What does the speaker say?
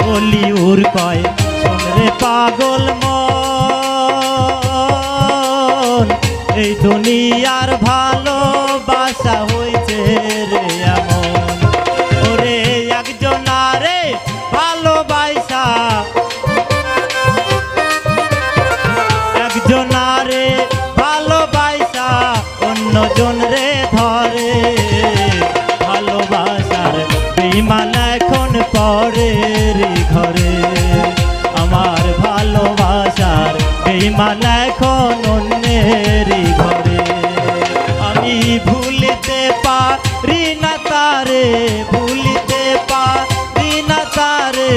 বলি ওর কয় শোন রে পাগল মন, এই দুনিয়ার ভালোবাসা হইছে রে এমন। ওরে একজনারে ভালোবাসা, একজনারে ভালোবাসা অন্যজন রে ধরে, ভালোবাসার বেঈমান এখন পরে রে ঘরে। আমার ভালোবাসার বেঈমান এখন অন্যের ঘরে। আমি ভুলিতে পারি না তারে, ভুলিতে পারি না তারে,